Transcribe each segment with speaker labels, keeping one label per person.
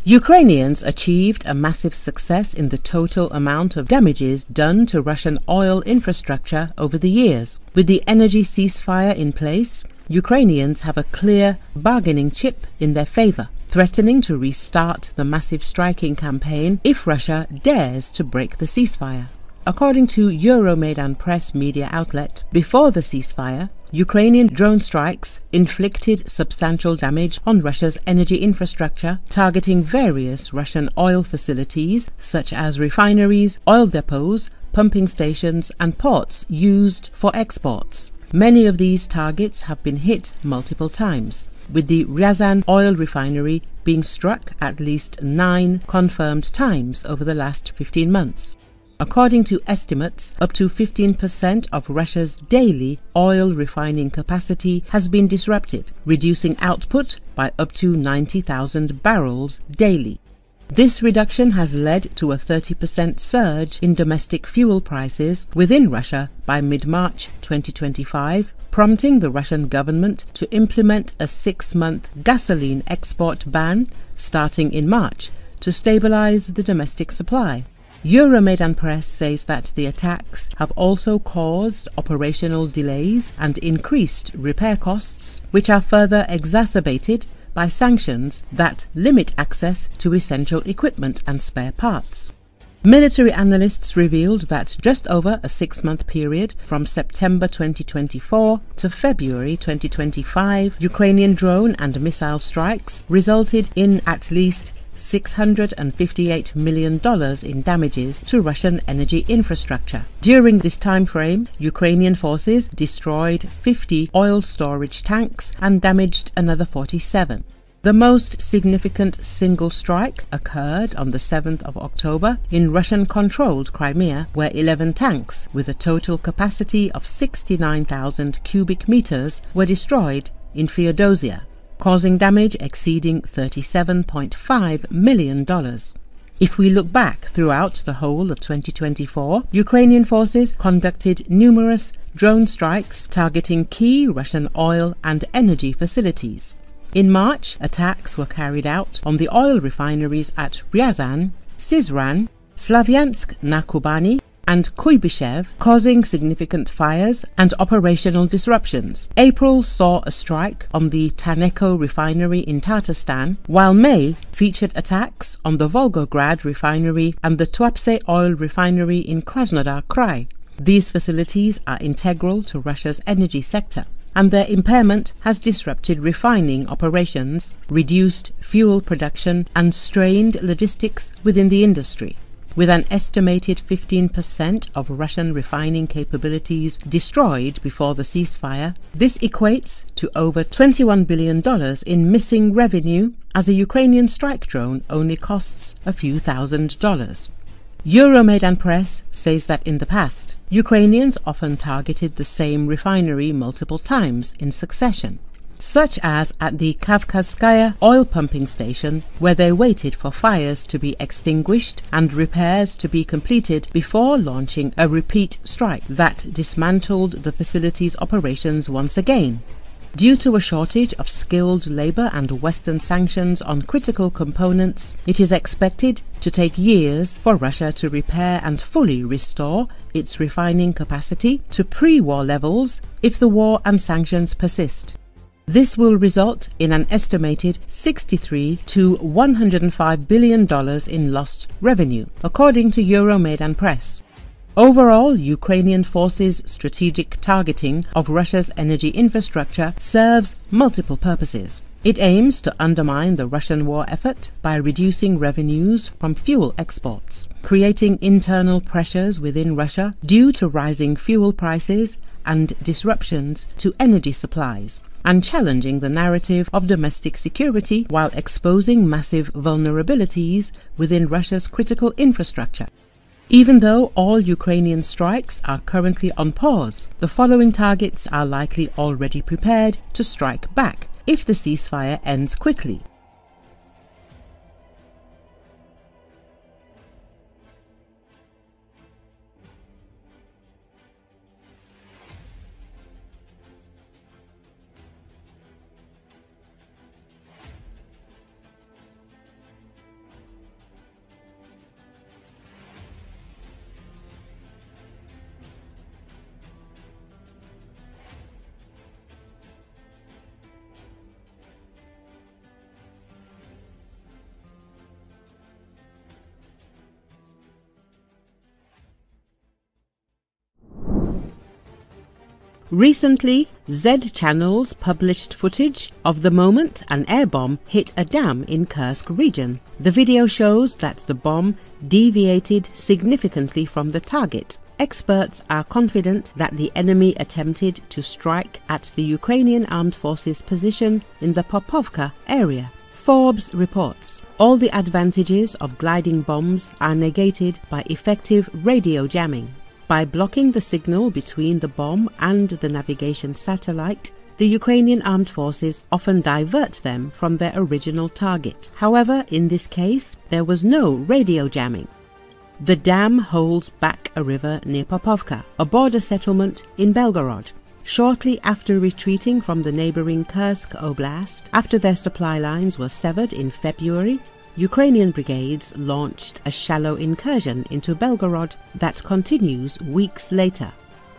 Speaker 1: Ukrainians achieved a massive success in the total amount of damages done to Russian oil infrastructure over the years. With the energy ceasefire in place, Ukrainians have a clear bargaining chip in their favor, threatening to restart the massive striking campaign if Russia dares to break the ceasefire. According to Euromaidan Press media outlet, before the ceasefire, Ukrainian drone strikes inflicted substantial damage on Russia's energy infrastructure, targeting various Russian oil facilities such as refineries, oil depots, pumping stations and ports used for exports. Many of these targets have been hit multiple times, with the Ryazan oil refinery being struck at least 9 confirmed times over the last 15 months. According to estimates, up to 15% of Russia's daily oil refining capacity has been disrupted, reducing output by up to 90,000 barrels daily. This reduction has led to a 30% surge in domestic fuel prices within Russia by mid-March 2025, prompting the Russian government to implement a 6-month gasoline export ban starting in March to stabilize the domestic supply. Euromaidan Press says that the attacks have also caused operational delays and increased repair costs, which are further exacerbated by sanctions that limit access to essential equipment and spare parts. Military analysts revealed that just over a 6-month period from September 2024 to February 2025, Ukrainian drone and missile strikes resulted in at least $658 million in damages to Russian energy infrastructure. During this time frame, Ukrainian forces destroyed 50 oil storage tanks and damaged another 47. The most significant single strike occurred on the 7th of October in Russian-controlled Crimea, where 11 tanks with a total capacity of 69,000 cubic meters were destroyed in Feodosia, causing damage exceeding $37.5 million. If we look back throughout the whole of 2024, Ukrainian forces conducted numerous drone strikes targeting key Russian oil and energy facilities. In March, attacks were carried out on the oil refineries at Ryazan, Syzran, Slavyansk-na-Kubani, and Kuibyshev, causing significant fires and operational disruptions. April saw a strike on the Taneko refinery in Tatarstan, while May featured attacks on the Volgograd refinery and the Tuapse oil refinery in Krasnodar Krai. These facilities are integral to Russia's energy sector, and their impairment has disrupted refining operations, reduced fuel production, and strained logistics within the industry. With an estimated 15% of Russian refining capabilities destroyed before the ceasefire, this equates to over $21 billion in missing revenue, as a Ukrainian strike drone only costs a few $1,000s. Euromaidan Press says that in the past, Ukrainians often targeted the same refinery multiple times in succession, such as at the Kavkazskaya oil pumping station, where they waited for fires to be extinguished and repairs to be completed before launching a repeat strike that dismantled the facility's operations once again. Due to a shortage of skilled labor and Western sanctions on critical components, it is expected to take years for Russia to repair and fully restore its refining capacity to pre-war levels if the war and sanctions persist. This will result in an estimated $63 to $105 billion in lost revenue, according to Euromaidan Press. Overall, Ukrainian forces' strategic targeting of Russia's energy infrastructure serves multiple purposes. It aims to undermine the Russian war effort by reducing revenues from fuel exports, creating internal pressures within Russia due to rising fuel prices and disruptions to energy supplies, and challenging the narrative of domestic security while exposing massive vulnerabilities within Russia's critical infrastructure. Even though all Ukrainian strikes are currently on pause, the following targets are likely already prepared to strike back if the ceasefire ends quickly. Recently, Z channels published footage of the moment an air bomb hit a dam in Kursk region. The video shows that the bomb deviated significantly from the target. Experts are confident that the enemy attempted to strike at the Ukrainian armed forces position in the Popovka area. Forbes reports, all the advantages of gliding bombs are negated by effective radio jamming. By blocking the signal between the bomb and the navigation satellite, the Ukrainian armed forces often divert them from their original target. However, in this case, there was no radio jamming. The dam holds back a river near Popovka, a border settlement in Belgorod. Shortly after retreating from the neighboring Kursk Oblast, after their supply lines were severed in February, Ukrainian brigades launched a shallow incursion into Belgorod that continues weeks later.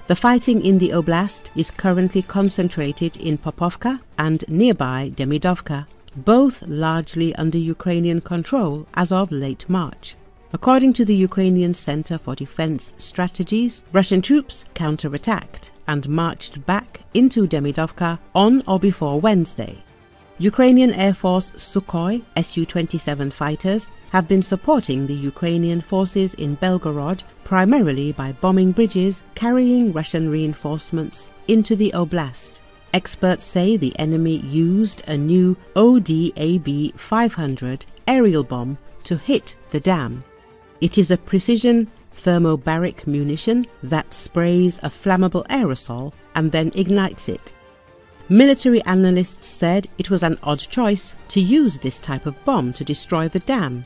Speaker 1: The fighting in the oblast is currently concentrated in Popovka and nearby Demidovka, both largely under Ukrainian control as of late March. According to the Ukrainian Center for Defense Strategies, Russian troops counterattacked and marched back into Demidovka on or before Wednesday. Ukrainian Air Force Sukhoi Su-27 fighters have been supporting the Ukrainian forces in Belgorod primarily by bombing bridges carrying Russian reinforcements into the oblast. Experts say the enemy used a new ODAB-500 aerial bomb to hit the dam. It is a precision thermobaric munition that sprays a flammable aerosol and then ignites it. Military analysts said it was an odd choice to use this type of bomb to destroy the dam.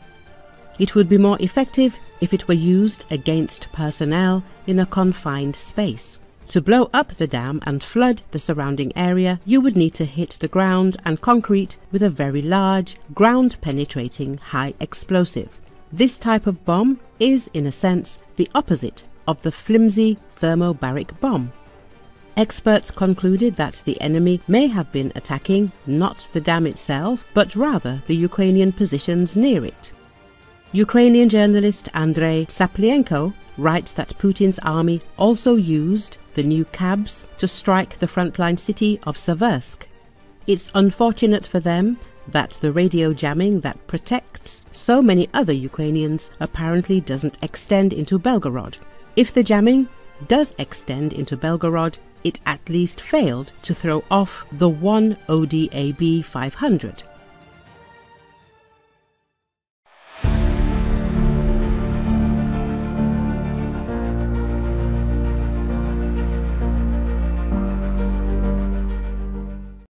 Speaker 1: It would be more effective if it were used against personnel in a confined space. To blow up the dam and flood the surrounding area, you would need to hit the ground and concrete with a very large, ground-penetrating high explosive. This type of bomb is, in a sense, the opposite of the flimsy thermobaric bomb. Experts concluded that the enemy may have been attacking not the dam itself, but rather the Ukrainian positions near it. Ukrainian journalist Andrei Saplienko writes that Putin's army also used the new cabs to strike the frontline city of Seversk. It's unfortunate for them that the radio jamming that protects so many other Ukrainians apparently doesn't extend into Belgorod. If the jamming does extend into Belgorod, it at least failed to throw off the one ODAB-500.